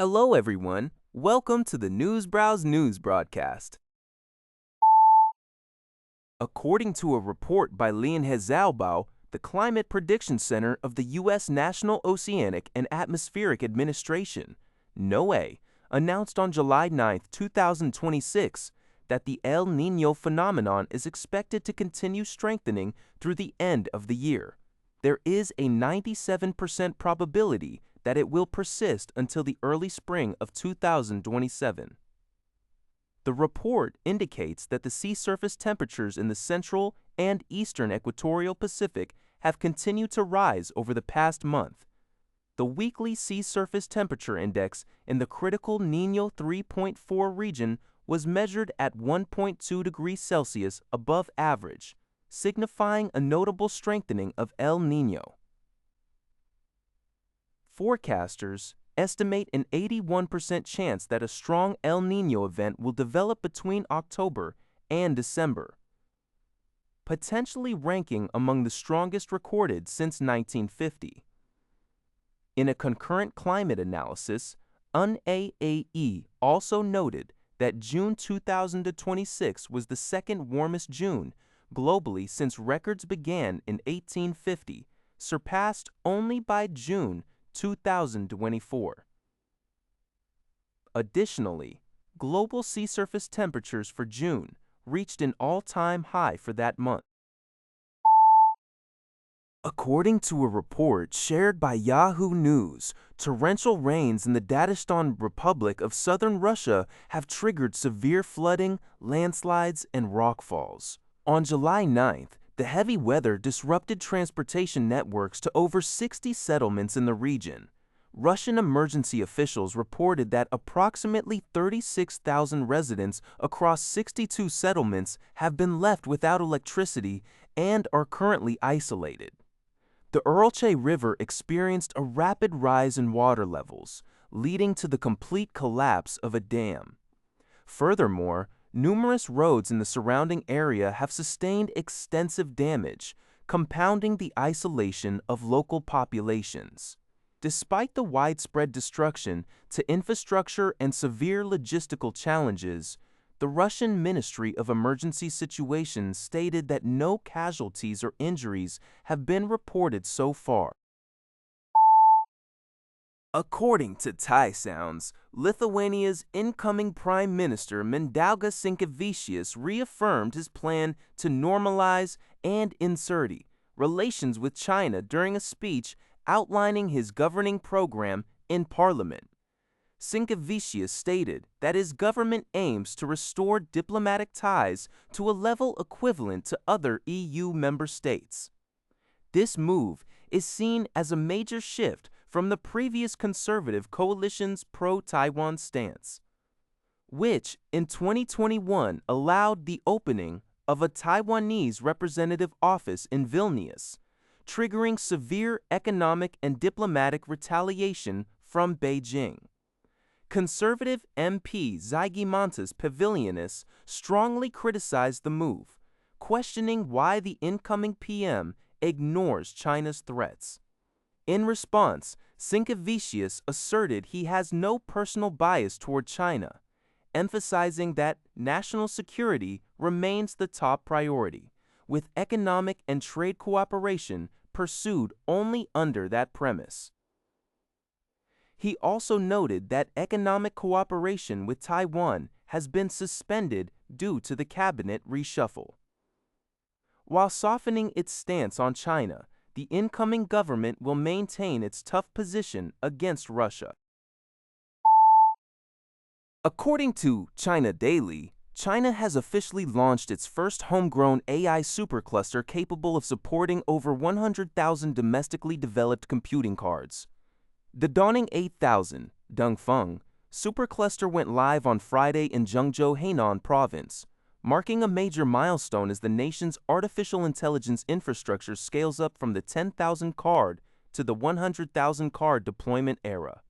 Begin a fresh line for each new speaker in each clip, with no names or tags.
Hello everyone, welcome to the Newsbrowse News broadcast. According to a report by Zhengzhou, the Climate Prediction Center of the U.S. National Oceanic and Atmospheric Administration, NOAA, announced on July 9, 2026, that the El Niño phenomenon is expected to continue strengthening through the end of the year. There is a 97% probability that it will persist until the early spring of 2027. The report indicates that the sea surface temperatures in the central and eastern equatorial Pacific have continued to rise over the past month. The weekly sea surface temperature index in the critical Niño 3.4 region was measured at 1.2 degrees Celsius above average, signifying a notable strengthening of El Niño. Forecasters estimate an 81% chance that a strong El Niño event will develop between October and December, potentially ranking among the strongest recorded since 1950. In a concurrent climate analysis, NOAA also noted that June 2026 was the second warmest June globally since records began in 1850, surpassed only by June 2024. Additionally, global sea surface temperatures for June reached an all-time high for that month. According to a report shared by Yahoo News, torrential rains in the Dagestan Republic of southern Russia have triggered severe flooding, landslides, and rockfalls. On July 9th, the heavy weather disrupted transportation networks to over 60 settlements in the region. Russian emergency officials reported that approximately 36,000 residents across 62 settlements have been left without electricity and are currently isolated. The Uralche River experienced a rapid rise in water levels, leading to the complete collapse of a dam. Furthermore, numerous roads in the surrounding area have sustained extensive damage, compounding the isolation of local populations. Despite the widespread destruction to infrastructure and severe logistical challenges, the Russian Ministry of Emergency Situations stated that no casualties or injuries have been reported so far. According to Thai Sounds, Lithuania's incoming Prime Minister Mindaugas Sinkevičius reaffirmed his plan to normalize and insert relations with China during a speech outlining his governing program in Parliament. Sinkevičius stated that his government aims to restore diplomatic ties to a level equivalent to other EU member states. This move is seen as a major shift from the previous conservative coalition's pro-Taiwan stance, which in 2021 allowed the opening of a Taiwanese representative office in Vilnius, triggering severe economic and diplomatic retaliation from Beijing. Conservative MP Žygimantas Pavilionis strongly criticized the move, questioning why the incoming PM ignores China's threats. In response, Sinkevičius asserted he has no personal bias toward China, emphasizing that national security remains the top priority, with economic and trade cooperation pursued only under that premise. He also noted that economic cooperation with Taiwan has been suspended due to the cabinet reshuffle. While softening its stance on China, the incoming government will maintain its tough position against Russia. According to China Daily, China has officially launched its first homegrown AI supercluster capable of supporting over 100,000 domestically developed computing cards. The Dawning 8000, Dongfeng, supercluster went live on Friday in Zhengzhou, Henan Province, marking a major milestone as the nation's artificial intelligence infrastructure scales up from the 10,000 card to the 100,000 card deployment era.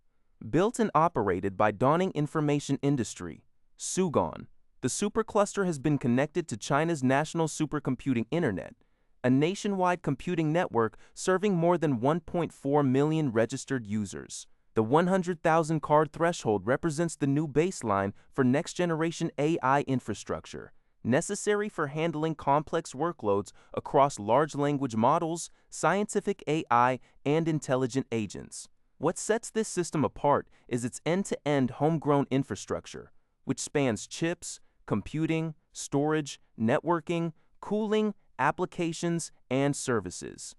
Built and operated by Dawning Information Industry, Sugon, the supercluster has been connected to China's National Supercomputing Internet, a nationwide computing network serving more than 1.4 million registered users. The 100,000 card threshold represents the new baseline for next-generation AI infrastructure, necessary for handling complex workloads across large language models, scientific AI, and intelligent agents. What sets this system apart is its end-to-end homegrown infrastructure, which spans chips, computing, storage, networking, cooling, applications, and services.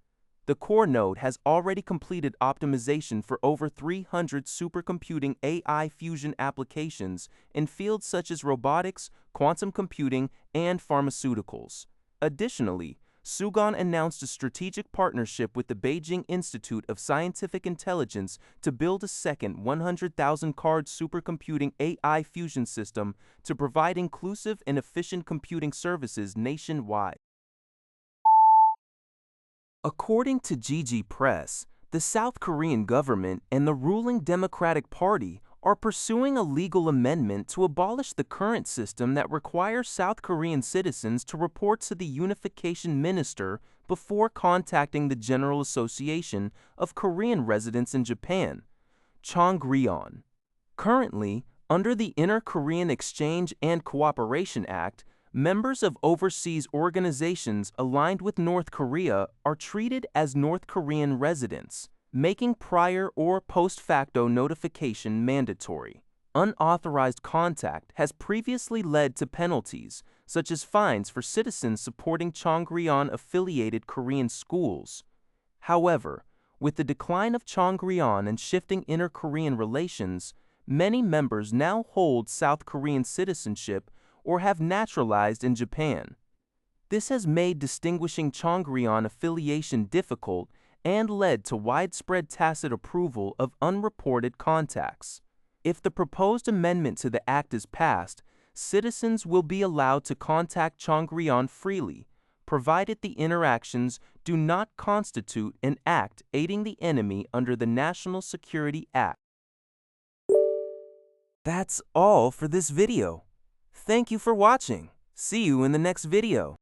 The core node has already completed optimization for over 300 supercomputing AI fusion applications in fields such as robotics, quantum computing, and pharmaceuticals. Additionally, Sugon announced a strategic partnership with the Beijing Institute of Scientific Intelligence to build a second 100,000-card supercomputing AI fusion system to provide inclusive and efficient computing services nationwide. According to GG Press, the South Korean government and the ruling Democratic Party are pursuing a legal amendment to abolish the current system that requires South Korean citizens to report to the Unification Minister before contacting the General Association of Korean Residents in Japan, Chongryon. Currently, under the Inter-Korean Exchange and Cooperation Act, members of overseas organizations aligned with North Korea are treated as North Korean residents, making prior or post-facto notification mandatory. Unauthorized contact has previously led to penalties, such as fines for citizens supporting Chongryon-affiliated Korean schools. However, with the decline of Chongryon and shifting inter-Korean relations, many members now hold South Korean citizenship or have naturalized in Japan. This has made distinguishing Chongryon affiliation difficult and led to widespread tacit approval of unreported contacts. If the proposed amendment to the act is passed, citizens will be allowed to contact Chongryon freely, provided the interactions do not constitute an act aiding the enemy under the National Security Act. That's all for this video. Thank you for watching. See you in the next video.